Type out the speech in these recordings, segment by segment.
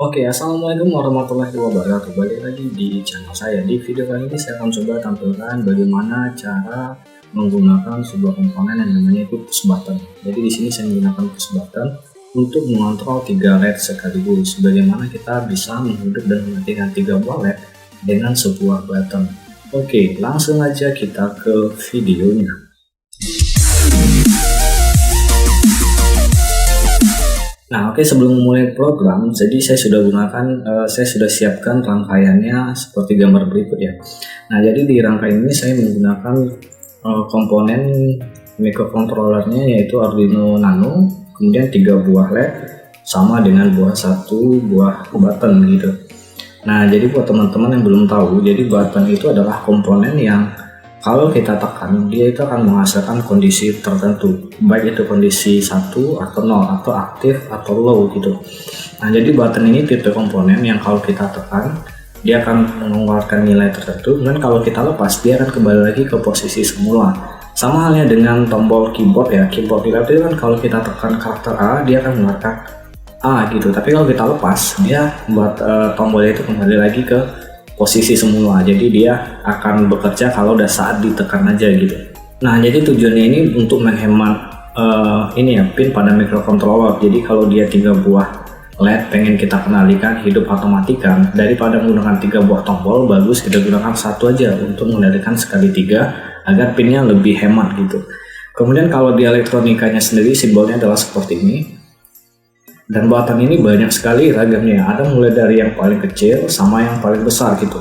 Oke, assalamualaikum warahmatullahi wabarakatuh. Balik lagi di channel saya. Di video kali ini saya akan coba tampilkan bagaimana cara menggunakan sebuah komponen yang namanya itu push button. Jadi di sini saya menggunakan push button untuk mengontrol 3 LED sekaligus. Bagaimana kita bisa menghidup dan mematikan 3 buah LED dengan sebuah button. Oke, langsung aja kita ke videonya. Nah, oke, sebelum memulai program, jadi saya sudah siapkan rangkaiannya seperti gambar berikut ya. Nah, jadi di rangkaian ini saya menggunakan komponen microcontrollernya yaitu Arduino Nano, kemudian 3 buah LED sama dengan satu buah button gitu. Nah, jadi buat teman-teman yang belum tahu, jadi button itu adalah komponen yang kalau kita tekan, dia itu akan menghasilkan kondisi tertentu, baik itu kondisi 1 atau 0, atau aktif atau low gitu. Nah, jadi button ini tipe komponen yang kalau kita tekan, dia akan mengeluarkan nilai tertentu, dan kalau kita lepas, dia akan kembali lagi ke posisi semula. Sama halnya dengan tombol keyboard ya, keyboard itu kan kalau kita tekan karakter A, dia akan mengeluarkan A gitu, tapi kalau kita lepas, dia buat tombolnya itu kembali lagi ke posisi semula, jadi dia akan bekerja kalau udah saat ditekan aja gitu. Nah, jadi tujuannya ini untuk menghemat pin pada microcontroller. Jadi kalau dia 3 buah LED pengen kita kendalikan hidup atau matikan, daripada menggunakan 3 buah tombol, bagus kita gunakan satu aja untuk mengendalikan sekali 3 agar pinnya lebih hemat gitu. Kemudian kalau di elektronikanya sendiri simbolnya adalah seperti ini. Dan button ini banyak sekali ragamnya, ada mulai dari yang paling kecil sama yang paling besar gitu.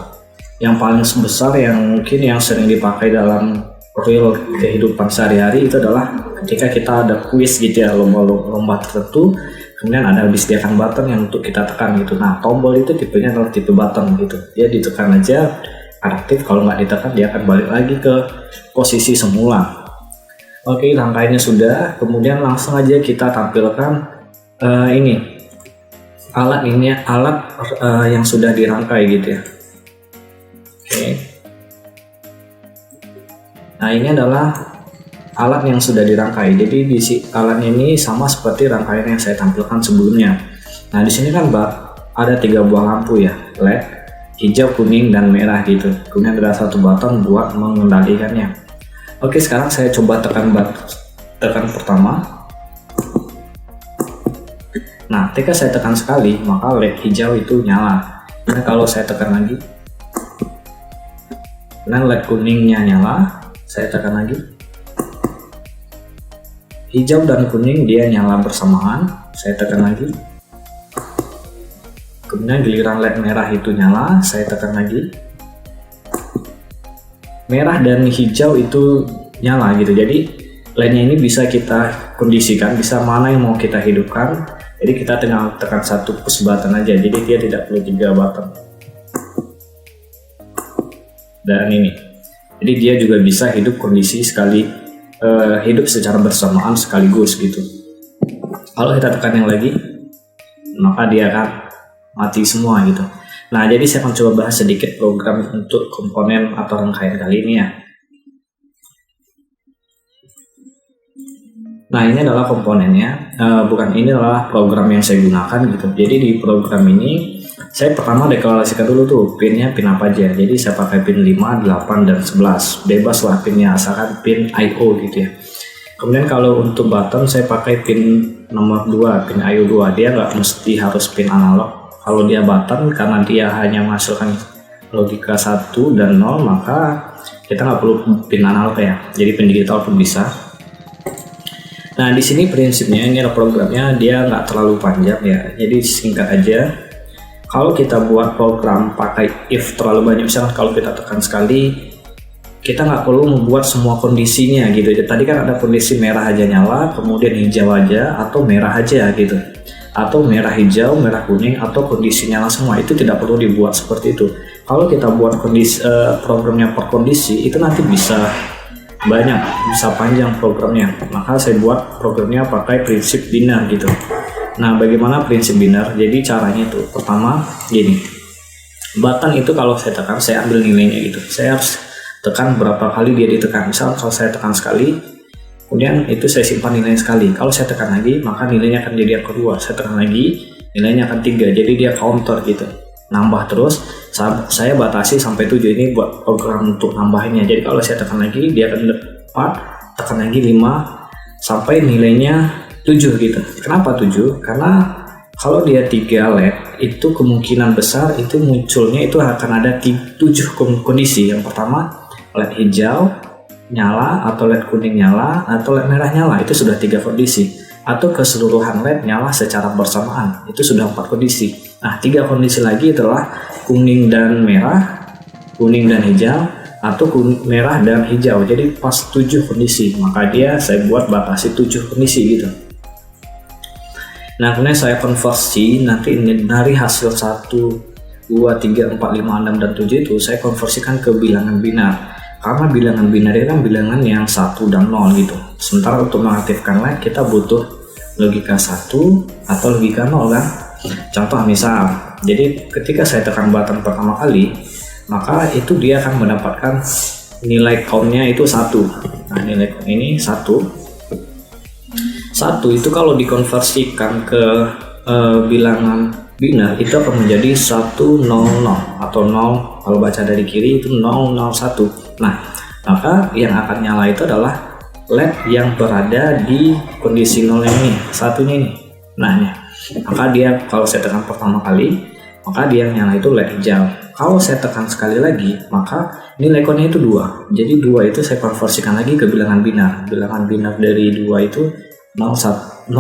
Yang paling besar yang mungkin yang sering dipakai dalam real kehidupan sehari-hari itu adalah ketika kita ada kuis gitu ya, lomba tertentu, kemudian ada disediakan button yang untuk kita tekan gitu. Nah, tombol itu tipenya adalah tipe button gitu, dia ditekan aja aktif, kalau nggak ditekan dia akan balik lagi ke posisi semula. Oke, rangkaiannya sudah, kemudian langsung aja kita tampilkan alat yang sudah dirangkai gitu ya. Oke. Nah, ini adalah alat yang sudah dirangkai. Jadi di alatnya ini sama seperti rangkaian yang saya tampilkan sebelumnya. Nah, di sini kan ada 3 buah lampu ya, LED, hijau, kuning, dan merah gitu. Kemudian ada satu button buat mengendalikannya. Oke, sekarang saya coba tekan pertama. Nah, ketika saya tekan sekali, maka LED hijau itu nyala. Nah, kalau saya tekan lagi, dan LED kuningnya nyala, saya tekan lagi, hijau dan kuning dia nyala bersamaan, saya tekan lagi, kemudian giliran LED merah itu nyala, saya tekan lagi, merah dan hijau itu nyala gitu. Jadi LED-nya ini bisa kita kondisikan, bisa mana yang mau kita hidupkan. Jadi kita tinggal tekan satu push button aja, jadi dia tidak perlu 3 button. Dan ini, jadi dia juga bisa hidup hidup secara bersamaan sekaligus gitu. Kalau kita tekan yang lagi, maka dia akan mati semua gitu. Nah, jadi saya akan coba bahas sedikit program untuk komponen atau rangkaian kali ini ya. Nah, ini adalah komponennya, ini adalah program yang saya gunakan gitu. Jadi di program ini saya pertama deklarasikan dulu tuh pinnya pin apa aja. Jadi saya pakai pin 5, 8, dan 11. Bebas lah pinnya, asalkan pin I/O gitu ya. Kemudian kalau untuk button saya pakai pin nomor 2, pin I/O 2. Dia nggak mesti harus pin analog. Kalau dia button, karena dia hanya menghasilkan logika 1 dan 0, maka kita nggak perlu pin analog ya. Jadi pin digital pun bisa. Nah, di sini prinsipnya, ini adalah programnya, dia nggak terlalu panjang ya, jadi singkat aja. Kalau kita buat program pakai if terlalu banyak, misalkan kalau kita tekan sekali, kita nggak perlu membuat semua kondisinya gitu. Tadi kan ada kondisi merah aja nyala, kemudian hijau aja, atau merah aja gitu, atau merah hijau, merah kuning, atau kondisi nyala semua. Itu tidak perlu dibuat seperti itu. Kalau kita buat programnya per kondisi, itu nanti bisa panjang programnya. Maka saya buat programnya pakai prinsip binar gitu. Nah, bagaimana prinsip binar? Jadi caranya itu pertama gini, button itu kalau saya tekan, saya ambil nilainya gitu. Saya harus tekan berapa kali dia ditekan. Misal kalau saya tekan sekali, kemudian itu saya simpan nilainya sekali. Kalau saya tekan lagi, maka nilainya akan jadi yang kedua. Saya tekan lagi, nilainya akan 3, jadi dia counter gitu, nambah terus. Saya batasi sampai 7, ini buat program untuk nambahinnya. Jadi kalau saya tekan lagi dia akan 4, tekan lagi 5 sampai nilainya 7 gitu. Kenapa 7? Karena kalau dia 3 LED itu kemungkinan besar itu munculnya itu akan ada 7 kondisi. Yang pertama LED hijau nyala, atau LED kuning nyala, atau LED merah nyala, itu sudah 3 kondisi. Atau keseluruhan LED nyala secara bersamaan, itu sudah 4 kondisi. Nah, 3 kondisi lagi adalah kuning dan merah, kuning dan hijau, atau merah dan hijau. Jadi pas 7 kondisi, maka saya buat batasi 7 kondisi gitu. Nah, kemudian saya konversi nanti dari hasil 1, 2, 3, 4, 5, 6, dan 7 itu saya konversikan ke bilangan binar. Karena bilangan binar itu kan bilangan yang 1 dan 0 gitu. Sementara untuk mengaktifkan LED kita butuh logika 1 atau logika 0 kan. Contoh misal, jadi ketika saya tekan button pertama kali, maka itu dia akan mendapatkan nilai countnya itu 1. Nah, nilai count ini 1 itu kalau dikonversikan ke bilangan binar itu akan menjadi 100 atau 0, kalau baca dari kiri itu 001. Nah, maka yang akan nyala itu adalah LED yang berada di kondisi 0 ini, satunya ini. Nah, ini. Maka dia kalau saya tekan pertama kali, maka dia yang nyala itu LED hijau. Kalau saya tekan sekali lagi, maka nilai countnya itu 2. Jadi 2 itu saya konversikan lagi ke bilangan binar. Bilangan binar dari 2 itu 010.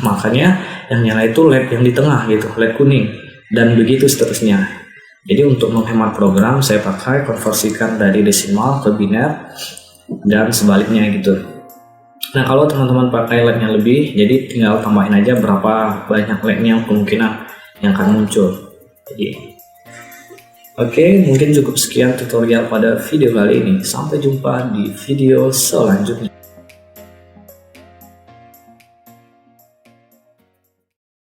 Makanya yang nyala itu LED yang di tengah gitu, LED kuning, dan begitu seterusnya. Jadi untuk menghemat program saya pakai konversikan dari desimal ke binar dan sebaliknya gitu. Nah, kalau teman-teman pakai LED-nya lebih, jadi tinggal tambahin aja berapa banyak LED-nya yang kemungkinan yang akan muncul. Jadi oke, mungkin cukup sekian tutorial pada video kali ini. Sampai jumpa di video selanjutnya.